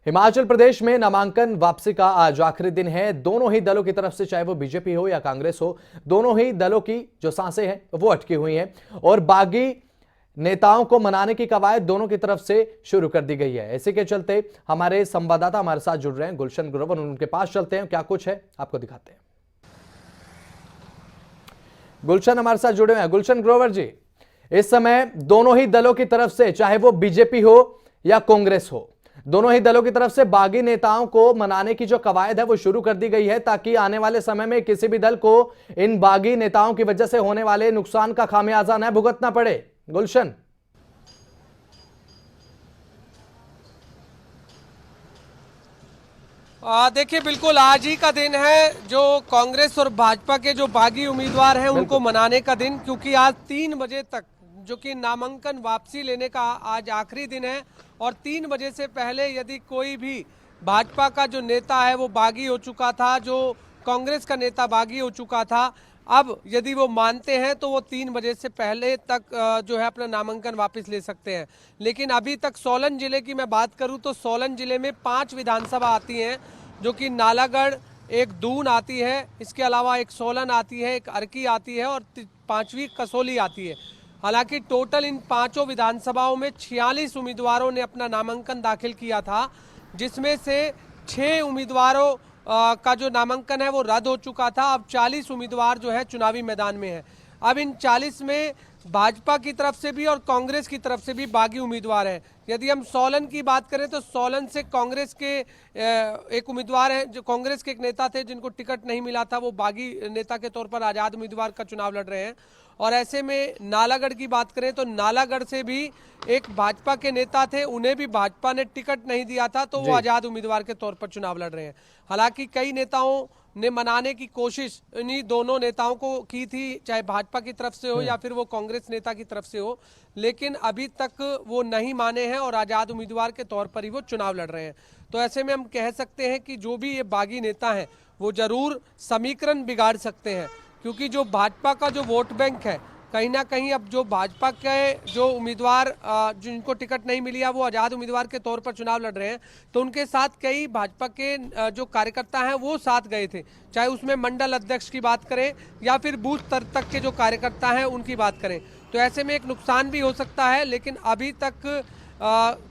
हिमाचल प्रदेश में नामांकन वापसी का आज आखिरी दिन है। दोनों ही दलों की तरफ से, चाहे वो बीजेपी हो या कांग्रेस हो, दोनों ही दलों की जो सांसें हैं वो अटकी हुई हैं और बागी नेताओं को मनाने की कवायद दोनों की तरफ से शुरू कर दी गई है। इसी के चलते हमारे संवाददाता हमारे साथ जुड़ रहे हैं, गुलशन ग्रोवर, उनके पास चलते हैं, क्या कुछ है आपको दिखाते हैं। गुलशन हमारे साथ जुड़े हुए हैं। गुलशन ग्रोवर जी, इस समय दोनों ही दलों की तरफ से, चाहे वो बीजेपी हो या कांग्रेस हो, दोनों ही दलों की तरफ से बागी नेताओं को मनाने की जो कवायद है वो शुरू कर दी गई है, ताकि आने वाले समय में किसी भी दल को इन बागी नेताओं की वजह से होने वाले नुकसान का खामियाजा न भुगतना पड़े। गुलशन, देखिए, बिल्कुल आज ही का दिन है जो कांग्रेस और भाजपा के जो बागी उम्मीदवार हैं उनको मनाने का दिन, क्योंकि आज 3 बजे तक जो कि नामांकन वापसी लेने का आज आखिरी दिन है और 3 बजे से पहले यदि कोई भी भाजपा का जो नेता है वो बागी हो चुका था, जो कांग्रेस का नेता बागी हो चुका था, अब यदि वो मानते हैं तो वो 3 बजे से पहले तक जो है अपना नामांकन वापस ले सकते हैं। लेकिन अभी तक सोलन जिले की मैं बात करूं तो सोलन जिले में 5 विधानसभा आती हैं, जो कि नालागढ़, एक दून आती है, इसके अलावा एक सोलन आती है, एक अर्की आती है और 5वीं कसौली आती है। हालांकि टोटल इन 5 विधानसभाओं में 46 उम्मीदवारों ने अपना नामांकन दाखिल किया था, जिसमें से 6 उम्मीदवारों का जो नामांकन है वो रद्द हो चुका था। अब 40 उम्मीदवार जो है चुनावी मैदान में है। अब इन 40 में भाजपा की तरफ से भी और कांग्रेस की तरफ से भी बागी उम्मीदवार हैं। यदि हम सोलन की बात करें तो सोलन से कांग्रेस के एक उम्मीदवार हैं, जो कांग्रेस के एक नेता थे जिनको टिकट नहीं मिला था, वो बागी नेता के तौर पर आज़ाद उम्मीदवार का चुनाव लड़ रहे हैं। और ऐसे में नालागढ़ की बात करें तो नालागढ़ से भी एक भाजपा के नेता थे, उन्हें भी भाजपा ने टिकट नहीं दिया था, तो वो आज़ाद उम्मीदवार के तौर पर चुनाव लड़ रहे हैं। हालांकि कई नेताओं ने मनाने की कोशिश इन्हीं दोनों नेताओं को की थी, चाहे भाजपा की तरफ से हो या फिर वो कांग्रेस नेता की तरफ से हो, लेकिन अभी तक वो नहीं माने हैं और आज़ाद उम्मीदवार के तौर पर ही वो चुनाव लड़ रहे हैं। तो ऐसे में हम कह सकते हैं कि जो भी ये बागी नेता हैं वो जरूर समीकरण बिगाड़ सकते हैं, क्योंकि जो भाजपा का जो वोट बैंक है, कहीं ना कहीं अब जो भाजपा के जो उम्मीदवार जिनको टिकट नहीं मिली है वो आज़ाद उम्मीदवार के तौर पर चुनाव लड़ रहे हैं, तो उनके साथ कई भाजपा के जो कार्यकर्ता हैं वो साथ गए थे, चाहे उसमें मंडल अध्यक्ष की बात करें या फिर बूथ स्तर तक के जो कार्यकर्ता हैं उनकी बात करें। तो ऐसे में एक नुकसान भी हो सकता है, लेकिन अभी तक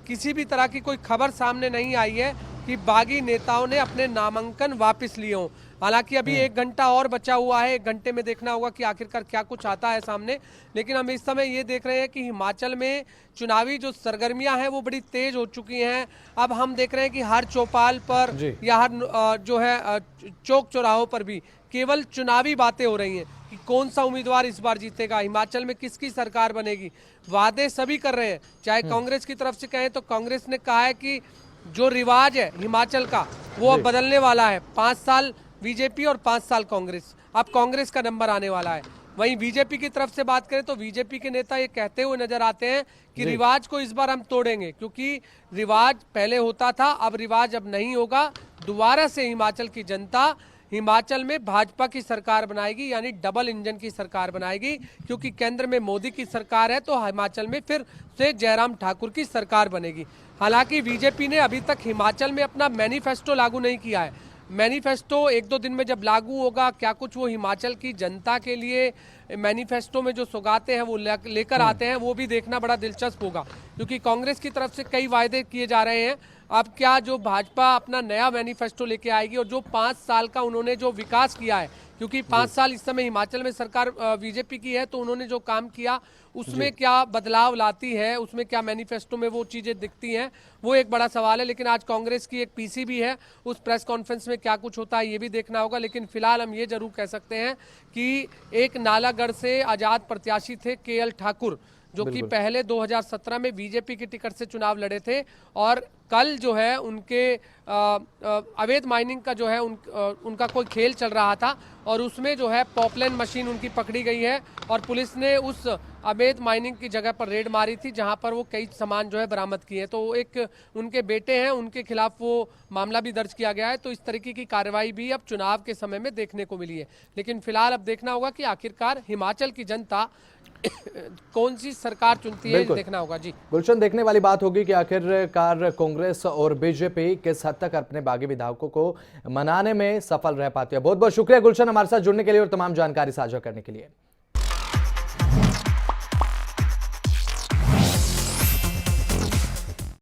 किसी भी तरह की कोई खबर सामने नहीं आई है कि बागी नेताओं ने अपने नामांकन वापस लिए हों। हालांकि अभी 1 घंटा और बचा हुआ है, 1 घंटे में देखना होगा कि आखिरकार क्या कुछ आता है सामने। लेकिन हम इस समय ये देख रहे हैं कि हिमाचल में चुनावी जो सरगर्मियां हैं वो बड़ी तेज हो चुकी हैं। अब हम देख रहे हैं कि हर चौपाल पर या हर जो है चौक चौराहों पर भी केवल चुनावी बातें हो रही हैं कि कौन सा उम्मीदवार इस बार जीतेगा, हिमाचल में किसकी सरकार बनेगी। वादे सभी कर रहे हैं, चाहे कांग्रेस की तरफ से कहें तो कांग्रेस ने कहा है कि जो रिवाज है हिमाचल का वो अब बदलने वाला है, 5 साल बीजेपी और 5 साल कांग्रेस, अब कांग्रेस का नंबर आने वाला है। वहीं बीजेपी की तरफ से बात करें तो बीजेपी के नेता ये कहते हुए नजर आते हैं कि रिवाज को इस बार हम तोड़ेंगे, क्योंकि रिवाज पहले होता था, अब रिवाज अब नहीं होगा। दोबारा से हिमाचल की जनता हिमाचल में भाजपा की सरकार बनाएगी, यानी डबल इंजन की सरकार बनाएगी, क्योंकि केंद्र में मोदी की सरकार है तो हिमाचल में फिर से जयराम ठाकुर की सरकार बनेगी। हालांकि बीजेपी ने अभी तक हिमाचल में अपना मैनिफेस्टो लागू नहीं किया है। मैनिफेस्टो 1-2 दिन में जब लागू होगा, क्या कुछ वो हिमाचल की जनता के लिए मैनिफेस्टो में जो सौगातें हैं वो लेकर आते हैं, वो भी देखना बड़ा दिलचस्प होगा, क्योंकि कांग्रेस की तरफ से कई वायदे किए जा रहे हैं। अब क्या जो भाजपा अपना नया मैनिफेस्टो लेके आएगी और जो 5 साल का उन्होंने जो विकास किया है, क्योंकि 5 साल इस समय हिमाचल में सरकार बीजेपी की है, तो उन्होंने जो काम किया उसमें क्या बदलाव लाती है, उसमें क्या मैनिफेस्टो में वो चीजें दिखती हैं, वो एक बड़ा सवाल है। लेकिन आज कांग्रेस की एक पीसी भी है, उस प्रेस कॉन्फ्रेंस में क्या कुछ होता है ये भी देखना होगा। लेकिन फिलहाल हम ये जरूर कह सकते हैं कि एक नालागढ़ से आजाद प्रत्याशी थे केएल ठाकुर, जो कि पहले 2017 में बीजेपी की टिकट से चुनाव लड़े थे, और कल जो है उनके अवैध माइनिंग का जो है उनका कोई खेल चल रहा था और उसमें जो है पॉपलाइन मशीन उनकी पकड़ी गई है और पुलिस ने उस अवैध माइनिंग की जगह पर रेड मारी थी, जहां पर वो कई सामान जो है बरामद किए हैं। तो एक उनके बेटे हैं, उनके खिलाफ वो मामला भी दर्ज किया गया है। तो इस तरीके की कार्रवाई भी अब चुनाव के समय में देखने को मिली है। लेकिन फिलहाल अब देखना होगा कि आखिरकार हिमाचल की जनता कौन सी सरकार चुनती है, देखना होगा। जी गुलशन, देखने वाली बात होगी कि आखिरकार कांग्रेस कांग्रेस और बीजेपी किस हद तक अपने बागी विधायकों को मनाने में सफल रह पाती है। बहुत बहुत शुक्रिया गुलशन हमारे साथ जुड़ने के लिए और तमाम जानकारी साझा करने के लिए।